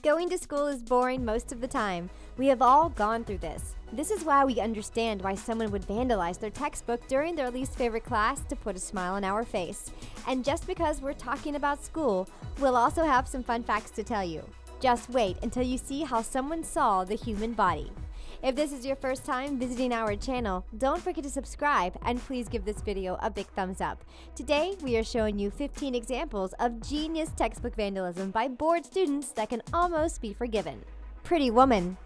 Going to school is boring most of the time. We have all gone through this. This is why we understand why someone would vandalize their textbook during their least favorite class to put a smile on our face. And just because we're talking about school, we'll also have some fun facts to tell you. Just wait until you see how someone saw the human body. If this is your first time visiting our channel, don't forget to subscribe and please give this video a big thumbs up. Today, we are showing you 15 examples of genius textbook vandalism by bored students that can almost be forgiven. Pretty Woman.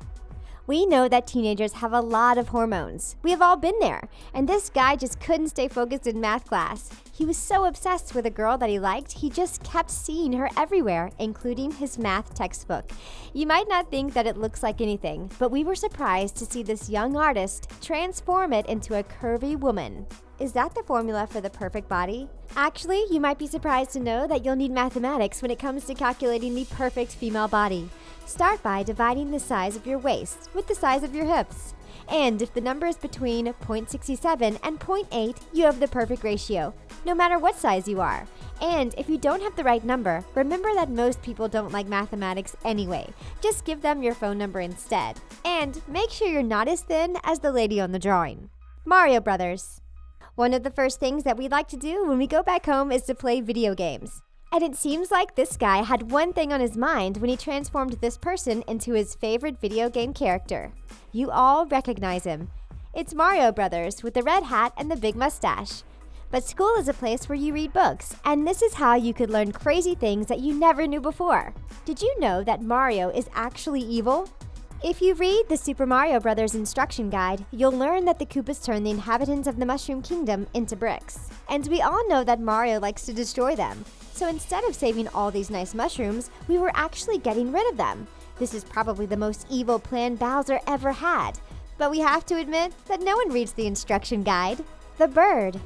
We know that teenagers have a lot of hormones. We have all been there. And this guy just couldn't stay focused in math class. He was so obsessed with a girl that he liked, he just kept seeing her everywhere, including his math textbook. You might not think that it looks like anything, but we were surprised to see this young artist transform it into a curvy woman. Is that the formula for the perfect body? Actually, you might be surprised to know that you'll need mathematics when it comes to calculating the perfect female body. Start by dividing the size of your waist with the size of your hips. And if the number is between 0.67 and 0.8, you have the perfect ratio, no matter what size you are. And if you don't have the right number, remember that most people don't like mathematics anyway. Just give them your phone number instead. And make sure you're not as thin as the lady on the drawing. Mario Brothers. One of the first things that we like to do when we go back home is to play video games. And it seems like this guy had one thing on his mind when he transformed this person into his favorite video game character. You all recognize him. It's Mario Brothers with the red hat and the big mustache. But school is a place where you read books, and this is how you could learn crazy things that you never knew before. Did you know that Mario is actually evil? If you read the Super Mario Bros. Instruction guide, you'll learn that the Koopas turn the inhabitants of the Mushroom Kingdom into bricks. And we all know that Mario likes to destroy them. So instead of saving all these nice mushrooms, we were actually getting rid of them. This is probably the most evil plan Bowser ever had. But we have to admit that no one reads the instruction guide. The bird.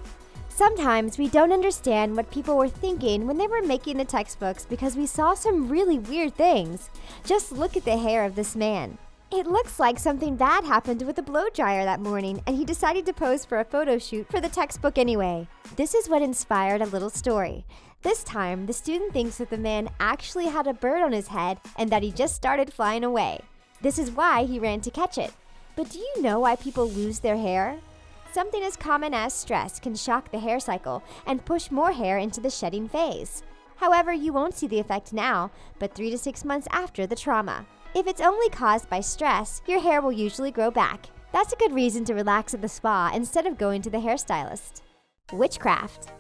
Sometimes we don't understand what people were thinking when they were making the textbooks because we saw some really weird things. Just look at the hair of this man. It looks like something bad happened with a blow dryer that morning, and he decided to pose for a photo shoot for the textbook anyway. This is what inspired a little story. This time, the student thinks that the man actually had a bird on his head and that he just started flying away. This is why he ran to catch it. But do you know why people lose their hair? Something as common as stress can shock the hair cycle and push more hair into the shedding phase. However, you won't see the effect now, but 3 to 6 months after the trauma. If it's only caused by stress, your hair will usually grow back. That's a good reason to relax at the spa instead of going to the hairstylist. Witchcraft.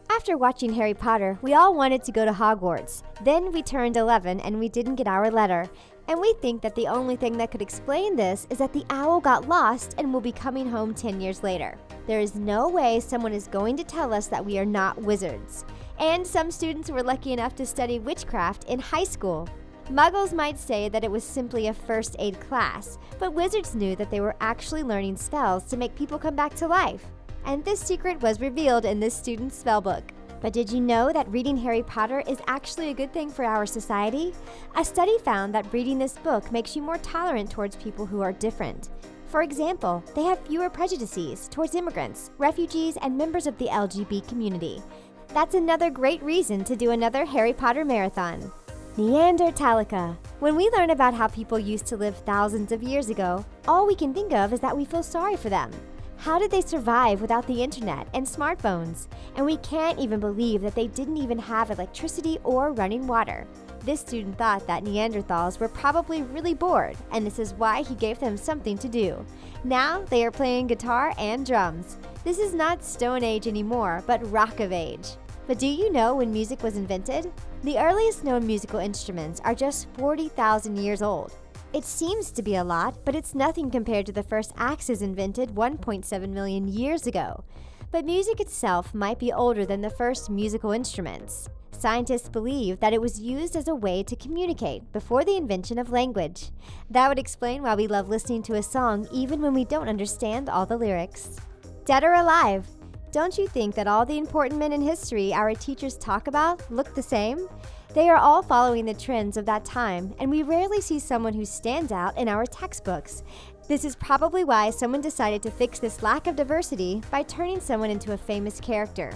After watching Harry Potter, we all wanted to go to Hogwarts. Then we turned 11 and we didn't get our letter. And we think that the only thing that could explain this is that the owl got lost and will be coming home 10 years later. There is no way someone is going to tell us that we are not wizards. And some students were lucky enough to study witchcraft in high school. Muggles might say that it was simply a first aid class, but wizards knew that they were actually learning spells to make people come back to life. And this secret was revealed in this student's spellbook. But did you know that reading Harry Potter is actually a good thing for our society? A study found that reading this book makes you more tolerant towards people who are different. For example, they have fewer prejudices towards immigrants, refugees, and members of the LGBT community. That's another great reason to do another Harry Potter marathon. Neanderthalica. When we learn about how people used to live thousands of years ago, all we can think of is that we feel sorry for them. How did they survive without the internet and smartphones? And we can't even believe that they didn't even have electricity or running water. This student thought that Neanderthals were probably really bored, and this is why he gave them something to do. Now they are playing guitar and drums. This is not Stone Age anymore, but Rock of Age. But do you know when music was invented? The earliest known musical instruments are just 40,000 years old. It seems to be a lot, but it's nothing compared to the first axes invented 1.7 million years ago. But music itself might be older than the first musical instruments. Scientists believe that it was used as a way to communicate before the invention of language. That would explain why we love listening to a song even when we don't understand all the lyrics. Dead or alive? Don't you think that all the important men in history our teachers talk about look the same? They are all following the trends of that time, and we rarely see someone who stands out in our textbooks. This is probably why someone decided to fix this lack of diversity by turning someone into a famous character.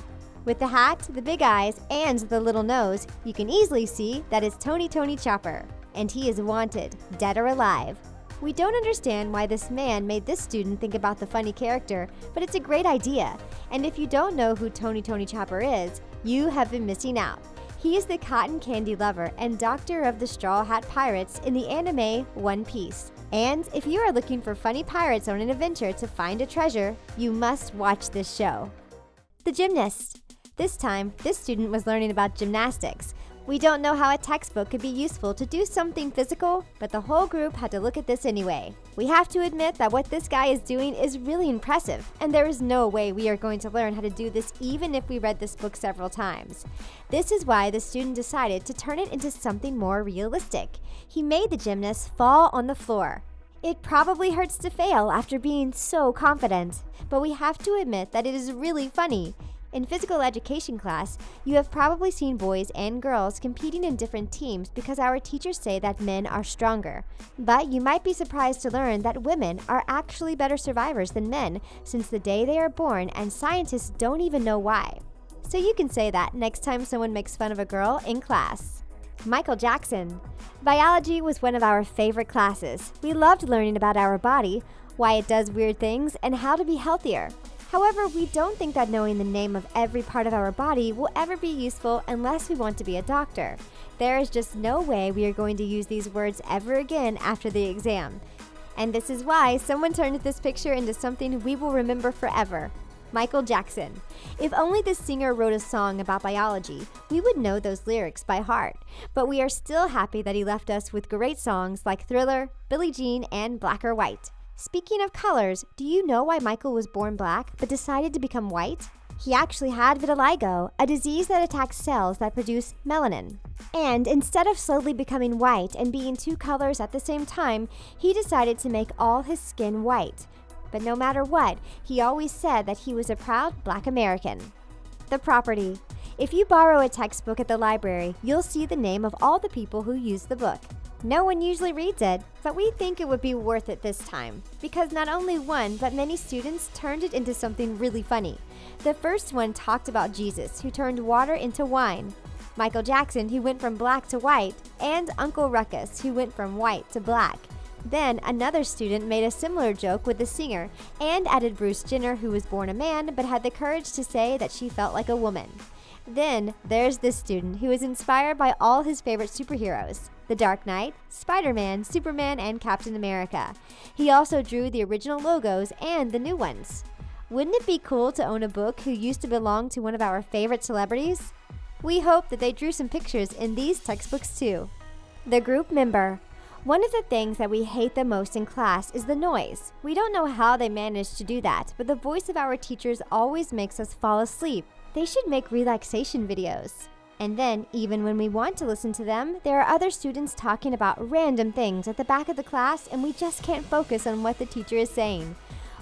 With the hat, the big eyes, and the little nose, you can easily see that it's Tony Chopper. and he is wanted, dead or alive. We don't understand why this man made this student think about the funny character, but it's a great idea. And if you don't know who Tony Chopper is, you have been missing out. He is the cotton candy lover and doctor of the Straw Hat Pirates in the anime One Piece. And if you are looking for funny pirates on an adventure to find a treasure, you must watch this show. The Gymnast. This time, this student was learning about gymnastics. We don't know how a textbook could be useful to do something physical, but the whole group had to look at this anyway. We have to admit that what this guy is doing is really impressive, and there is no way we are going to learn how to do this even if we read this book several times. This is why the student decided to turn it into something more realistic. He made the gymnast fall on the floor. It probably hurts to fail after being so confident, but we have to admit that it is really funny. In physical education class, you have probably seen boys and girls competing in different teams because our teachers say that men are stronger. But you might be surprised to learn that women are actually better survivors than men since the day they are born, and scientists don't even know why. So you can say that next time someone makes fun of a girl in class. Michael Jackson. Biology was one of our favorite classes. We loved learning about our body, why it does weird things, and how to be healthier. However, we don't think that knowing the name of every part of our body will ever be useful unless we want to be a doctor. There is just no way we are going to use these words ever again after the exam. And this is why someone turned this picture into something we will remember forever. Michael Jackson. If only this singer wrote a song about biology, we would know those lyrics by heart. But we are still happy that he left us with great songs like Thriller, Billie Jean, and Black or White. Speaking of colors, do you know why Michael was born black but decided to become white? He actually had vitiligo, a disease that attacks cells that produce melanin. And instead of slowly becoming white and being two colors at the same time, he decided to make all his skin white. But no matter what, he always said that he was a proud Black American. The Property. If you borrow a textbook at the library, you'll see the name of all the people who use the book. No one usually reads it, but we think it would be worth it this time, because not only one, but many students turned it into something really funny. The first one talked about Jesus, who turned water into wine, Michael Jackson, who went from black to white, and Uncle Ruckus, who went from white to black. Then another student made a similar joke with the singer, and added Bruce Jenner, who was born a man, but had the courage to say that she felt like a woman. Then there's this student who is inspired by all his favorite superheroes. The Dark Knight, Spider-Man, Superman, and Captain America. He also drew the original logos and the new ones. Wouldn't it be cool to own a book who used to belong to one of our favorite celebrities? We hope that they drew some pictures in these textbooks too. The Group Member. One of the things that we hate the most in class is the noise. We don't know how they manage to do that, but the voice of our teachers always makes us fall asleep. They should make relaxation videos. And then, even when we want to listen to them, there are other students talking about random things at the back of the class, and we just can't focus on what the teacher is saying.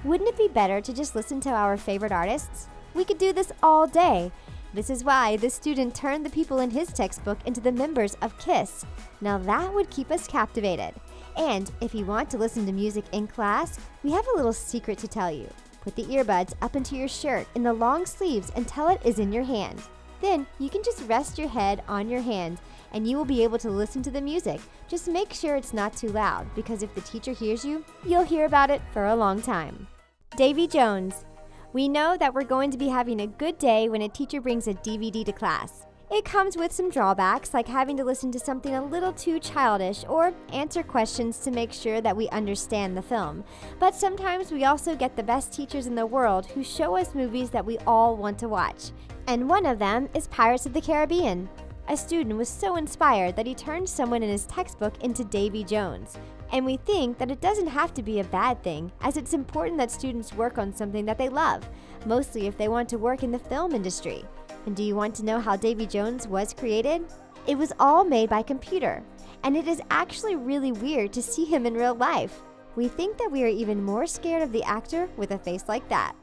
Wouldn't it be better to just listen to our favorite artists? We could do this all day. This is why this student turned the people in his textbook into the members of KISS. Now that would keep us captivated. And if you want to listen to music in class, we have a little secret to tell you. Put the earbuds up into your shirt in the long sleeves until it is in your hand. Then you can just rest your head on your hand and you will be able to listen to the music. Just make sure it's not too loud, because if the teacher hears you, you'll hear about it for a long time. Davy Jones. We know that we're going to be having a good day when a teacher brings a DVD to class. It comes with some drawbacks, like having to listen to something a little too childish or answer questions to make sure that we understand the film. But sometimes we also get the best teachers in the world who show us movies that we all want to watch. And one of them is Pirates of the Caribbean. A student was so inspired that he turned someone in his textbook into Davy Jones. And we think that it doesn't have to be a bad thing, as it's important that students work on something that they love, mostly if they want to work in the film industry. And do you want to know how Davy Jones was created? It was all made by computer, and it is actually really weird to see him in real life. We think that we are even more scared of the actor with a face like that.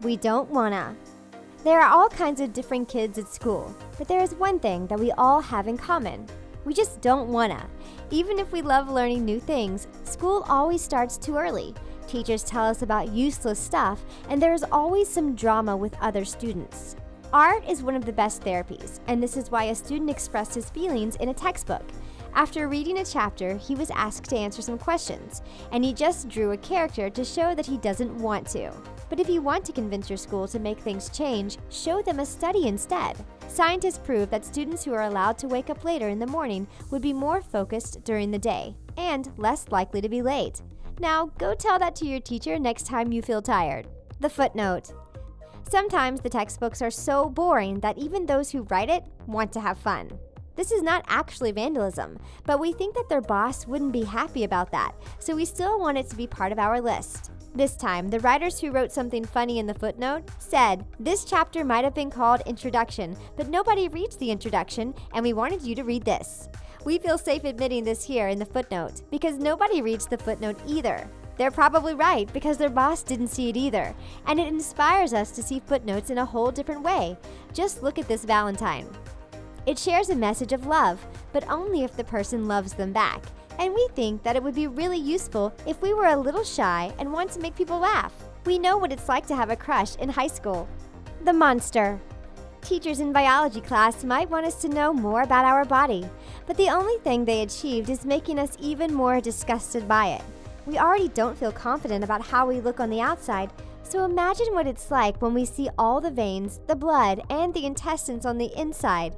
We don't wanna. There are all kinds of different kids at school, but there is one thing that we all have in common. We just don't wanna. Even if we love learning new things, school always starts too early. Teachers tell us about useless stuff, and there is always some drama with other students. Art is one of the best therapies, and this is why a student expressed his feelings in a textbook. After reading a chapter, he was asked to answer some questions, and he just drew a character to show that he doesn't want to. But if you want to convince your school to make things change, show them a study instead. Scientists prove that students who are allowed to wake up later in the morning would be more focused during the day and less likely to be late. Now, go tell that to your teacher next time you feel tired. The footnote. Sometimes the textbooks are so boring that even those who write it want to have fun. This is not actually vandalism, but we think that their boss wouldn't be happy about that, so we still want it to be part of our list. This time, the writers who wrote something funny in the footnote said, "This chapter might have been called Introduction, but nobody reads the introduction, and we wanted you to read this." We feel safe admitting this here in the footnote, because nobody reads the footnote either. They're probably right, because their boss didn't see it either, and it inspires us to see footnotes in a whole different way. Just look at this Valentine. It shares a message of love, but only if the person loves them back. And we think that it would be really useful if we were a little shy and want to make people laugh. We know what it's like to have a crush in high school. The monster. Teachers in biology class might want us to know more about our body, but the only thing they achieved is making us even more disgusted by it. We already don't feel confident about how we look on the outside, so imagine what it's like when we see all the veins, the blood, and the intestines on the inside.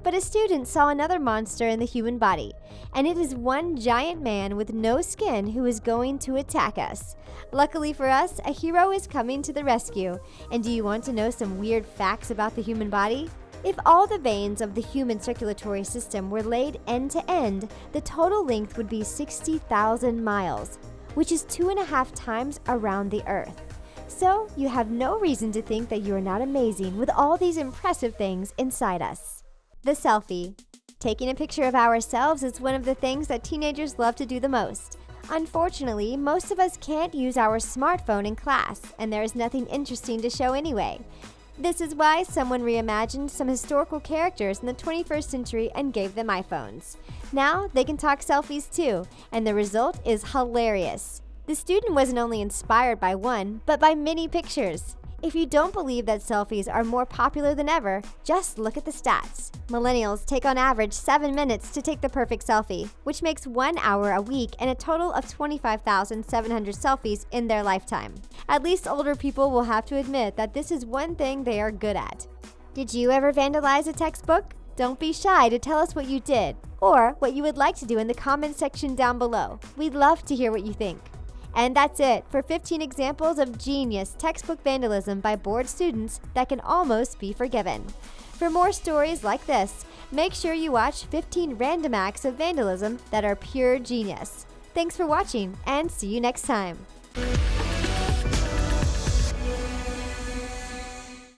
But a student saw another monster in the human body, and it is one giant man with no skin who is going to attack us. Luckily for us, a hero is coming to the rescue. And do you want to know some weird facts about the human body? If all the veins of the human circulatory system were laid end to end, the total length would be 60,000 miles, which is 2.5 times around the Earth. So you have no reason to think that you are not amazing with all these impressive things inside us. The selfie. Taking a picture of ourselves is one of the things that teenagers love to do the most. Unfortunately, most of us can't use our smartphone in class, and there is nothing interesting to show anyway. This is why someone reimagined some historical characters in the 21st century and gave them iPhones. Now they can talk selfies too, and the result is hilarious. The student wasn't only inspired by one, but by many pictures. If you don't believe that selfies are more popular than ever, just look at the stats. Millennials take on average 7 minutes to take the perfect selfie, which makes 1 hour a week and a total of 25,700 selfies in their lifetime. At least older people will have to admit that this is one thing they are good at. Did you ever vandalize a textbook? Don't be shy to tell us what you did, or what you would like to do in the comment section down below. We'd love to hear what you think. And that's it for 15 examples of genius textbook vandalism by bored students that can almost be forgiven. For more stories like this, make sure you watch 15 random acts of vandalism that are pure genius. Thanks for watching, and see you next time.